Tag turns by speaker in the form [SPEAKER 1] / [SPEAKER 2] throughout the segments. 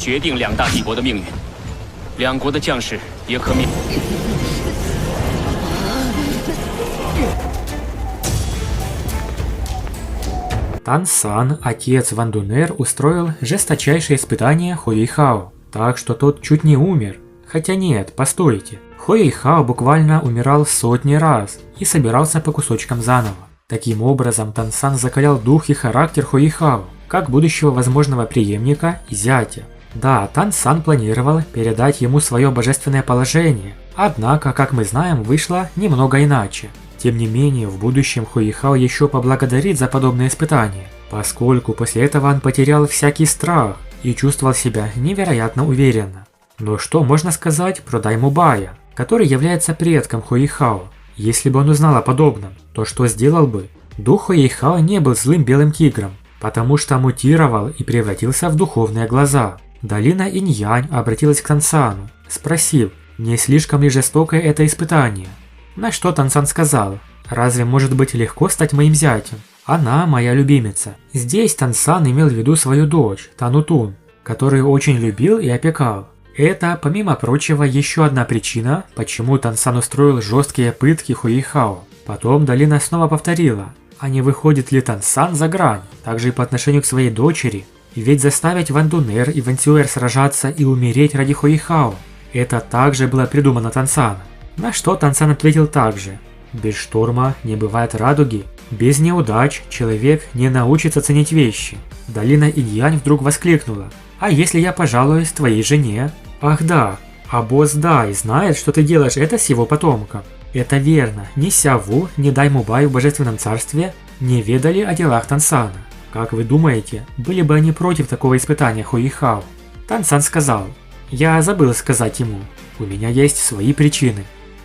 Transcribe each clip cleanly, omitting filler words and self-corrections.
[SPEAKER 1] 决定两大帝国的命运，两国的将士也可免。
[SPEAKER 2] Тансан, отец Вандунер, устроил жесточайшее испытание Хуэйхао, так что тот чуть не умер. Хотя нет, постойте. Хуэйхао буквально умирал сотни раз и собирался по кусочкам заново. Таким образом, Тансан закалял дух и характер Хуэйхао, как будущего возможного преемника и зятя. Да, Тансан планировал передать ему свое божественное положение, однако, как мы знаем, вышло немного иначе. Тем не менее, в будущем Хуэйхао еще поблагодарит за подобные испытания, поскольку после этого он потерял всякий страх и чувствовал себя невероятно уверенно. Но что можно сказать про Даймубая, который является предком Хуэйхао? Если бы он узнал о подобном, то что сделал бы? Дух Хуэйхао не был злым белым тигром, потому что мутировал и превратился в духовные глаза. Долина Инь-Янь обратилась к Тансану, спросив, не слишком ли жестокое это испытание. На что Тансан сказал: «Разве может быть легко стать моим зятем? Она моя любимица». Здесь Тансан имел в виду свою дочь, Танутун, которую очень любил и опекал. Это, помимо прочего, еще одна причина, почему Тансан устроил жесткие пытки Хуэйхао. Потом Долина снова повторила, а не выходит ли Тансан за грань, также и по отношению к своей дочери. Ведь заставить Вандунер и Вэнсюэр сражаться и умереть ради Хуэйхао, это также было придумано Тансаном. На что Тансан ответил также: без шторма не бывает радуги, без неудач человек не научится ценить вещи. Долина Инь-Янь вдруг воскликнула: а если я пожалуюсь твоей жене? Ах да, а босс Дай знает, что ты делаешь это с его потомком. Это верно, ни Сяву, ни Даймубай в Божественном Царстве не ведали о делах Тансана. Как вы думаете, были бы они против такого испытания Хуэйхао? Тансан сказал: я забыл сказать ему, у меня есть свои причины.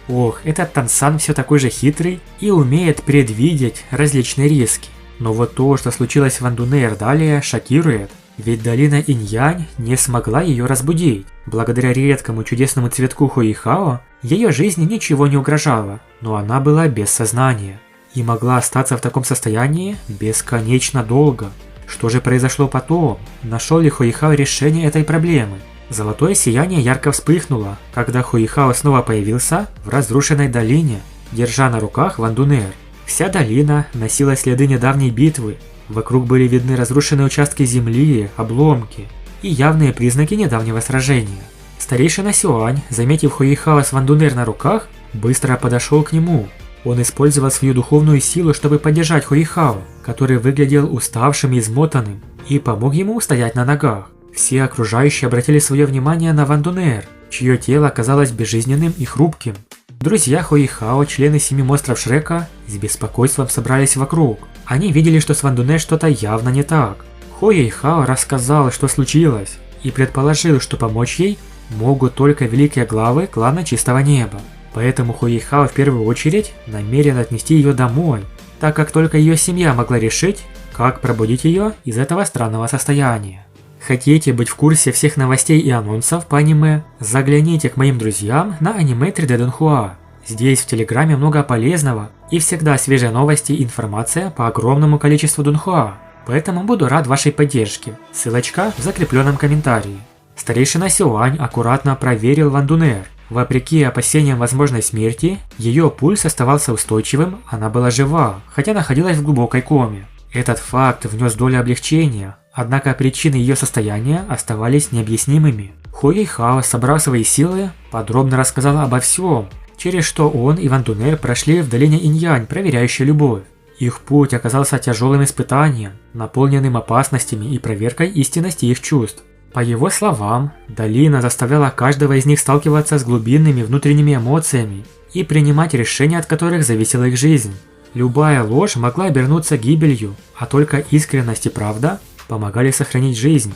[SPEAKER 2] Ох, этот Тансан все такой же хитрый и умеет предвидеть различные риски. Но вот то, что случилось в Вандунер далее, шокирует. Ведь долина Инь-Янь не смогла ее разбудить. Благодаря редкому чудесному цветку Хуэйхао, ее жизни ничего не угрожало, но она была без сознания. И могла остаться в таком состоянии бесконечно долго. Что же произошло потом? Нашел ли Хуэйхао решение этой проблемы? Золотое сияние ярко вспыхнуло, когда Хуэйхао снова появился в разрушенной долине, держа на руках Вандунер. Вся долина носила следы недавней битвы, вокруг были видны разрушенные участки земли, обломки и явные признаки недавнего сражения. Старейшина Сюань, заметив Хуэйхао с Вандунер на руках, быстро подошел к нему. Он использовал свою духовную силу, чтобы поддержать Хуэйхао, который выглядел уставшим и измотанным, и помог ему устоять на ногах. Все окружающие обратили свое внимание на Вандунер, чье тело казалось безжизненным и хрупким. Друзья Хуэйхао, члены Семи монстров Шрека, с беспокойством собрались вокруг. Они видели, что с Вандунер что-то явно не так. Хуэйхао рассказал, что случилось, и предположил, что помочь ей могут только великие главы клана Чистого Неба. Поэтому Хуэйхао в первую очередь намерен отнести ее домой, так как только ее семья могла решить, как пробудить ее из этого странного состояния. Хотите быть в курсе всех новостей и анонсов по аниме? Загляните к моим друзьям на аниме 3D Донхуа. Здесь в Телеграме много полезного и всегда свежие новости и информация по огромному количеству Донхуа. Поэтому буду рад вашей поддержке. Ссылочка в закрепленном комментарии. Старейшина Сюань аккуратно проверил Вандунер. Вопреки опасениям возможной смерти, ее пульс оставался устойчивым, она была жива, хотя находилась в глубокой коме. Этот факт внес долю облегчения, однако причины ее состояния оставались необъяснимыми. Хуэйхао, собрав свои силы, подробно рассказал обо всем, через что он и Вандунер прошли в долине Инь-Янь, проверяющей любовь. Их путь оказался тяжелым испытанием, наполненным опасностями и проверкой истинности их чувств. По его словам, долина заставляла каждого из них сталкиваться с глубинными внутренними эмоциями и принимать решения, от которых зависела их жизнь. Любая ложь могла обернуться гибелью, а только искренность и правда помогали сохранить жизнь.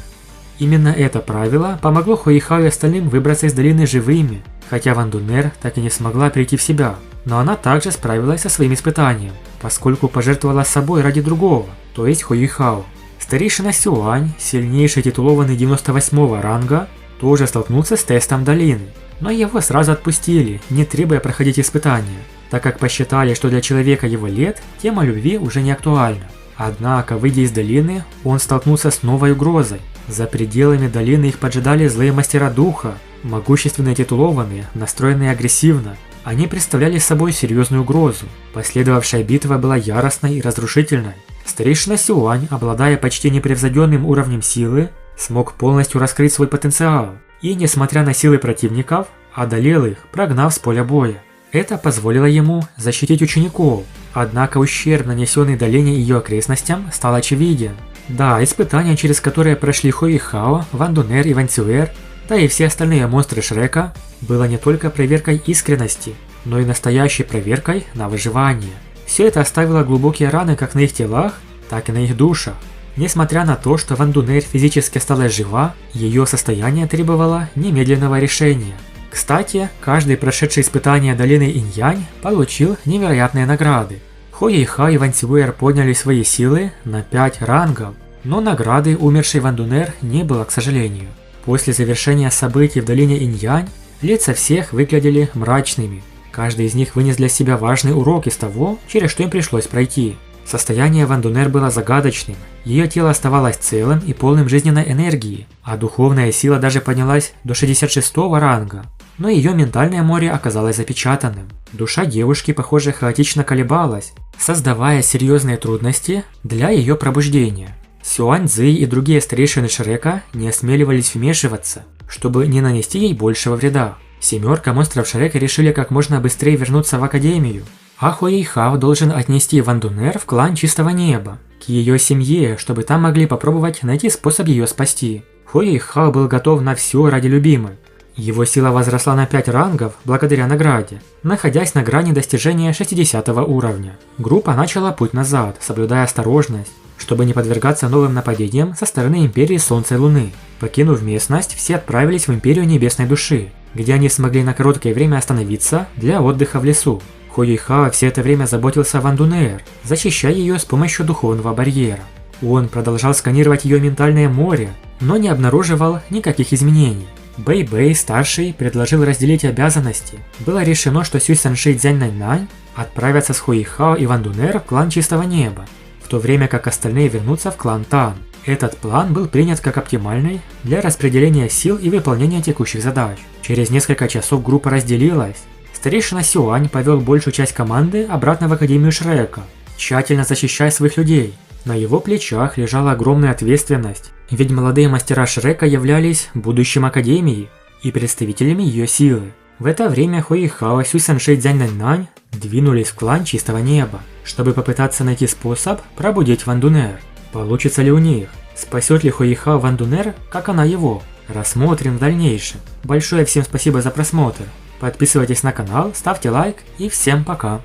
[SPEAKER 2] Именно это правило помогло Хуэйхао и остальным выбраться из долины живыми, хотя Вандунер так и не смогла прийти в себя. Но она также справилась со своим испытанием, поскольку пожертвовала собой ради другого, то есть Хуэйхао. Старейшина Сюань, сильнейший титулованный 98-го ранга, тоже столкнулся с тестом долины, но его сразу отпустили, не требуя проходить испытания, так как посчитали, что для человека его лет тема любви уже не актуальна. Однако, выйдя из долины, он столкнулся с новой угрозой. За пределами долины их поджидали злые мастера духа, могущественные титулованные, настроенные агрессивно. Они представляли собой серьезную угрозу. Последовавшая битва была яростной и разрушительной. Старейшина Сюань, обладая почти непревзойденным уровнем силы, смог полностью раскрыть свой потенциал и, несмотря на силы противников, одолел их, прогнав с поля боя. Это позволило ему защитить учеников, однако ущерб, нанесенный долине и ее окрестностям, стал очевиден. Да, испытания, через которые прошли Хуэйхао, Ван Дунер и Ван Цюэр, да и все остальные монстры Шрека, было не только проверкой искренности, но и настоящей проверкой на выживание. Все это оставило глубокие раны как на их телах, так и на их душах. Несмотря на то, что Ван Дунер физически осталась жива, ее состояние требовало немедленного решения. Кстати, каждый прошедший испытание долины Инь-Янь получил невероятные награды. Хуэйхао и Ван Цюэр подняли свои силы на 5 рангов, но награды умершей Ван Дунер не было, к сожалению. После завершения событий в долине Инь-Янь лица всех выглядели мрачными. Каждый из них вынес для себя важный урок из того, через что им пришлось пройти. Состояние Ван Дунер было загадочным, ее тело оставалось целым и полным жизненной энергии, а духовная сила даже поднялась до 66-го ранга. Но ее ментальное море оказалось запечатанным. Душа девушки, похоже, хаотично колебалась, создавая серьезные трудности для ее пробуждения. Сюань Цзи и другие старейшины Шрека не осмеливались вмешиваться, чтобы не нанести ей большего вреда. Семерка монстров Шрека решили как можно быстрее вернуться в Академию, а Хуэйхао должен отнести Ван Дунер в клан Чистого Неба, к ее семье, чтобы там могли попробовать найти способ ее спасти. Хуэйхао был готов на все ради любимой. Его сила возросла на 5 рангов благодаря награде, находясь на грани достижения 60 уровня. Группа начала путь назад, соблюдая осторожность, чтобы не подвергаться новым нападениям со стороны Империи Солнца и Луны. Покинув местность, все отправились в Империю Небесной Души, где они смогли на короткое время остановиться для отдыха в лесу. Хуэйхао все это время заботился о Ван Дунер, защищая ее с помощью духовного барьера. Он продолжал сканировать ее ментальное море, но не обнаруживал никаких изменений. Бэй-Бэй, старший, предложил разделить обязанности. Было решено, что Сюй Санши и Цзянь Наньнань отправятся с Хуэйхао и Ван Дунер в клан Чистого Неба, в то время как остальные вернутся в клан Тан. Этот план был принят как оптимальный для распределения сил и выполнения текущих задач. Через несколько часов группа разделилась. Старейшина Сюань повел большую часть команды обратно в Академию Шрека, тщательно защищая своих людей. На его плечах лежала огромная ответственность, ведь молодые мастера Шрека являлись будущим Академии и представителями ее силы. В это время Хуэйхао, Сюй Санши и Цзянь Наньнань двинулись в клан Чистого Неба, чтобы попытаться найти способ пробудить Ван Дунер. Получится ли у них? Спасет ли Хуэйхао Ван Дунер, как она его? Рассмотрим в дальнейшем. Большое всем спасибо за просмотр. Подписывайтесь на канал, ставьте лайк и всем пока.